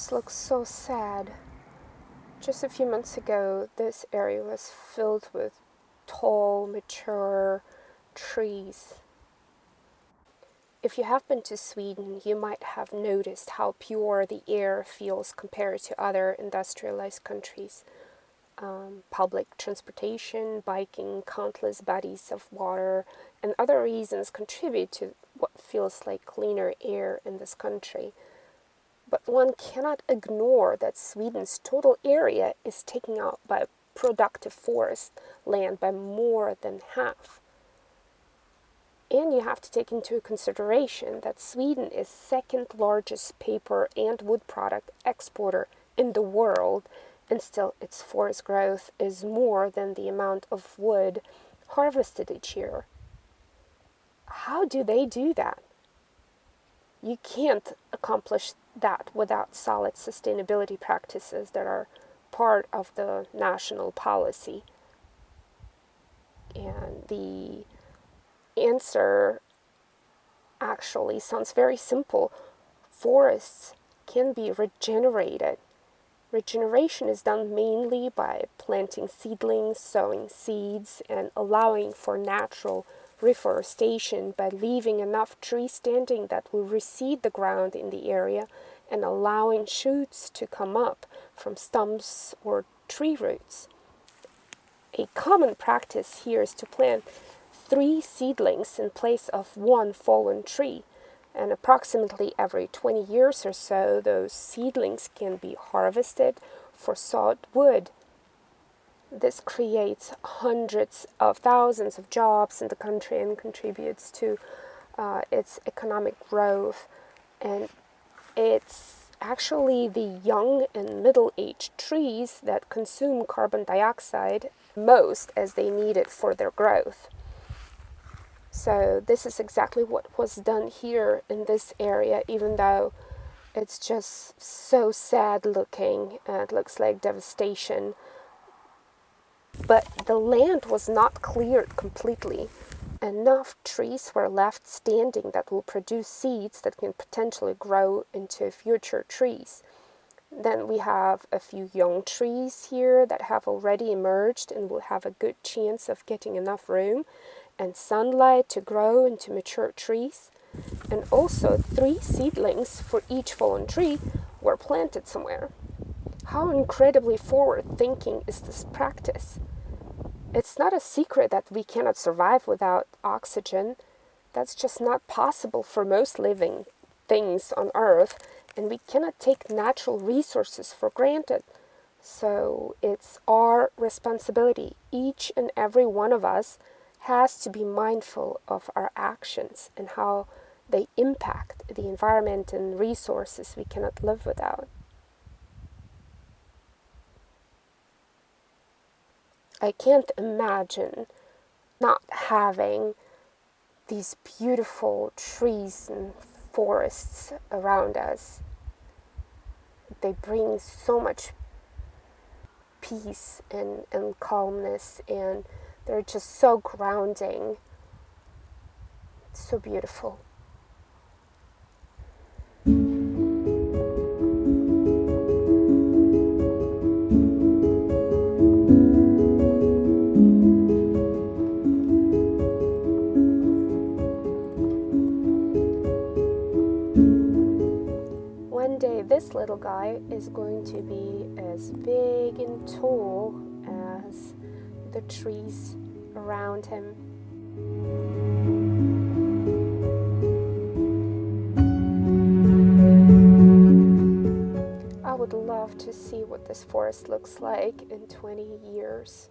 forest looks so sad. Just a few months ago, this area was filled with tall, mature trees. If you have been to Sweden, you might have noticed how pure the air feels compared to other industrialized countries. Public transportation, biking, countless bodies of water, and other reasons contribute to what feels like cleaner air in this country. But one cannot ignore that Sweden's total area is taken out by productive forest land by more than half. And you have to take into consideration that Sweden is second largest paper and wood product exporter in the world, and still its forest growth is more than the amount of wood harvested each year. How do they do that? You can't accomplish that without solid sustainability practices that are part of the national policy. And the answer actually sounds very simple. Forests can be regenerated. Regeneration is done mainly by planting seedlings, sowing seeds, and allowing for natural reforestation by leaving enough trees standing that will reseed the ground in the area and allowing shoots to come up from stumps or tree roots. A common practice here is to plant 3 seedlings in place of 1 fallen tree, and approximately every 20 years or so, those seedlings can be harvested for sawed wood. This creates hundreds of thousands of jobs in the country and contributes to its economic growth. And it's actually the young and middle-aged trees that consume carbon dioxide most as they need it for their growth. So this is exactly what was done here in this area, even though it's just so sad looking. It looks like devastation. But the land was not cleared completely. Enough trees were left standing that will produce seeds that can potentially grow into future trees. Then we have a few young trees here that have already emerged and will have a good chance of getting enough room and sunlight to grow into mature trees. And also 3 seedlings for each fallen tree were planted somewhere. How incredibly forward-thinking is this practice? It's not a secret that we cannot survive without oxygen. That's just not possible for most living things on Earth, and we cannot take natural resources for granted. So it's our responsibility, each and every one of us, has to be mindful of our actions and how they impact the environment and resources we cannot live without. I can't imagine not having these beautiful trees and forests around us. They bring so much peace and calmness, and they're just so grounding. It's so beautiful. One day this little guy is going to be as big and tall as the trees around him. I would love to see what this forest looks like in 20 years.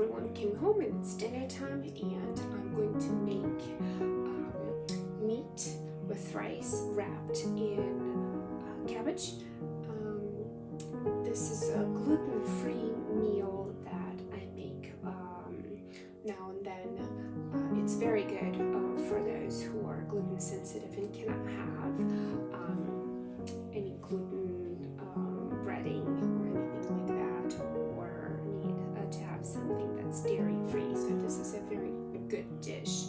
everyone came home and it's dinner time, and I'm going to make meat with rice wrapped in cabbage. This is a gluten-free meal that I make now and then. It's very good for those who are gluten sensitive and cannot have any gluten breading or anything like that, or need to have something that's dairy free. So this is a very good dish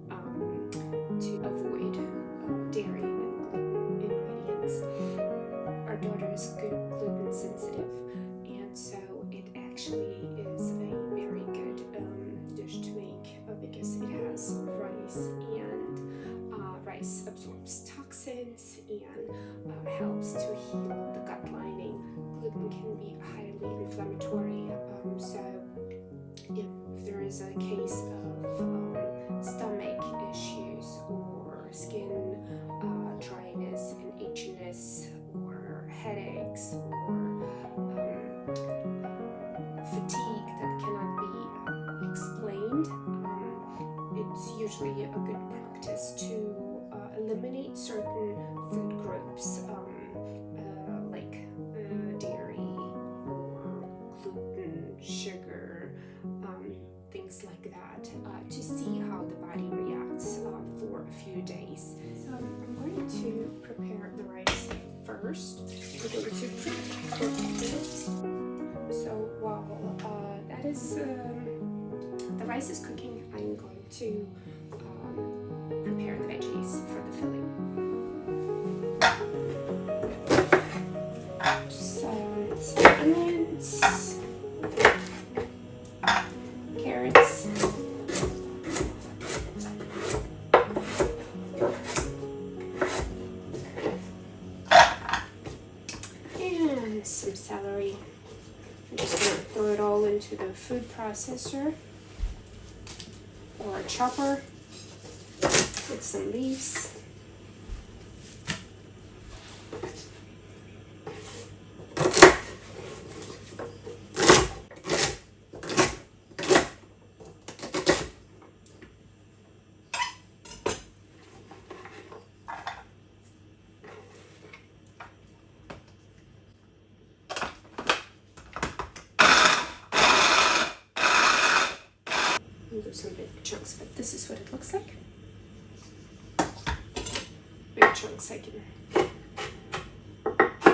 to avoid dairy and gluten ingredients. Our daughter is gluten sensitive, and so it actually is a very good dish to make because it has rice, and rice absorbs toxins and helps to heal the gut lining. Gluten can be highly inflammatory, so if there is a case of stomach issues or skin dryness and itchiness, or headaches, or fatigue that cannot be explained, it's usually a good practice to eliminate certain food groups like dairy or gluten, sugar, things like that, to see how the body reacts for a few days. So I'm going to prepare the rice first. I'm going to pre-cook this. So while that is the rice is cooking, I'm going to prepare the veggies for the filling. So some onions, carrots, and some celery. I'm just going to throw it all into the food processor or a chopper with some leaves. I'll do some big chunks, but this is what it looks like. Big chunks I can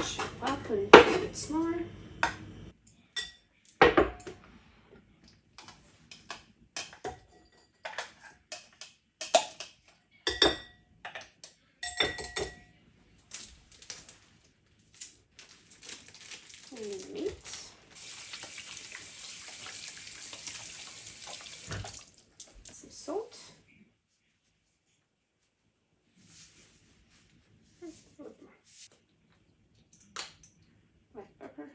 chop up and make it smaller. And meat. Some salt. Black pepper.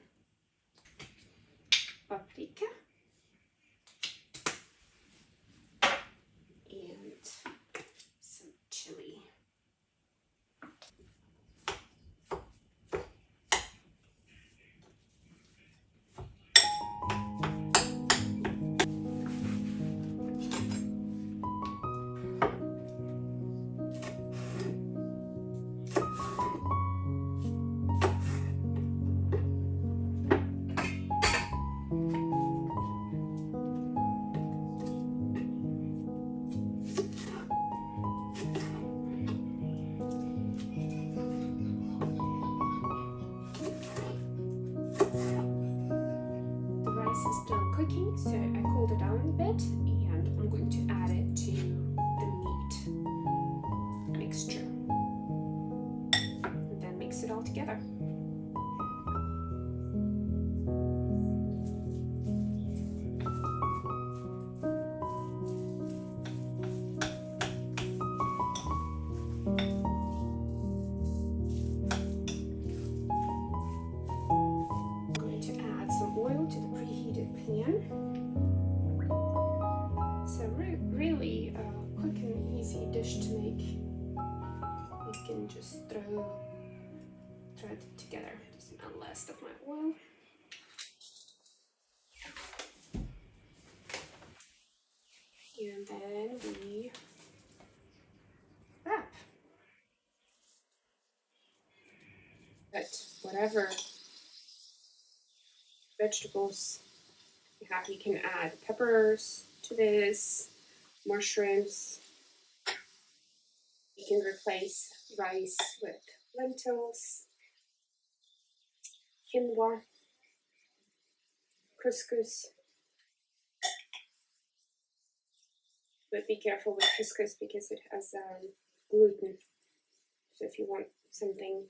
Paprika. And some chili. Is done cooking, so I cooled it down a bit, and I'm going to add it to the meat mixture and then mix it all together. I'm going to add some oil to the preheated pan. It's a really quick and easy dish to make. You can just throw it together. Just the last of my oil. put whatever vegetables you have. You can add peppers to this, mushrooms. You can replace rice with lentils, quinoa, couscous. But be careful with couscous because it has gluten. So if you want something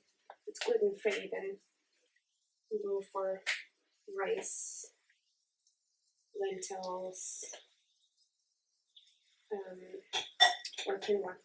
that's gluten-free, then go for rice, lentils, or quinoa.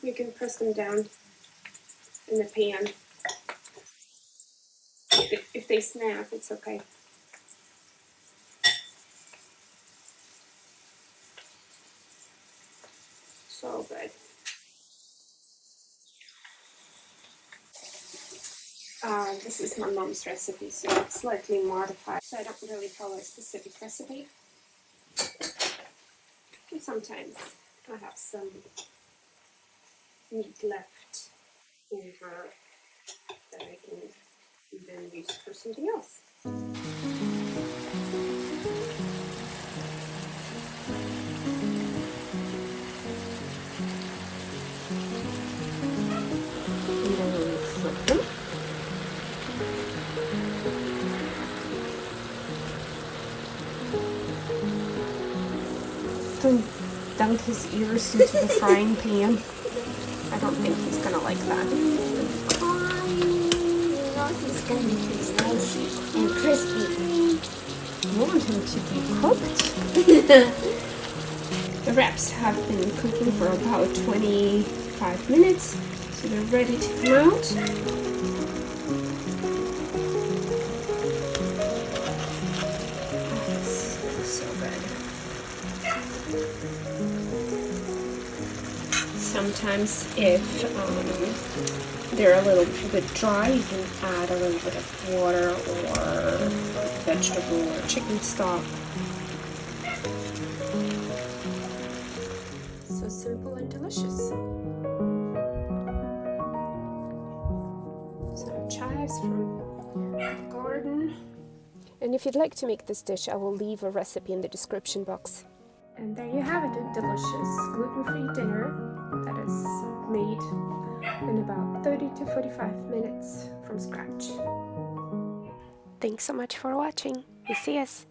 You can press them down in the pan. If they snap, it's okay. So good. This is my mom's recipe, so it's slightly modified. So I don't really follow a specific recipe. And sometimes I have some meat left in her that I can then use for something else. And then we flip them. Don't dunk his ears into the frying pan. I don't think he's gonna like that. He's gonna be nice and crispy. I want him to be cooked. The wraps have been cooking for about 25 minutes, so they're ready to come out. So good. Sometimes if they're a little bit dry, you can add a little bit of water or vegetable or chicken stock. So simple and delicious. Some chives from the garden. And if you'd like to make this dish, I will leave a recipe in the description box. And there you have it, a delicious gluten-free dinner that is made in about 30 to 45 minutes from scratch. Thanks so much for watching. You see us.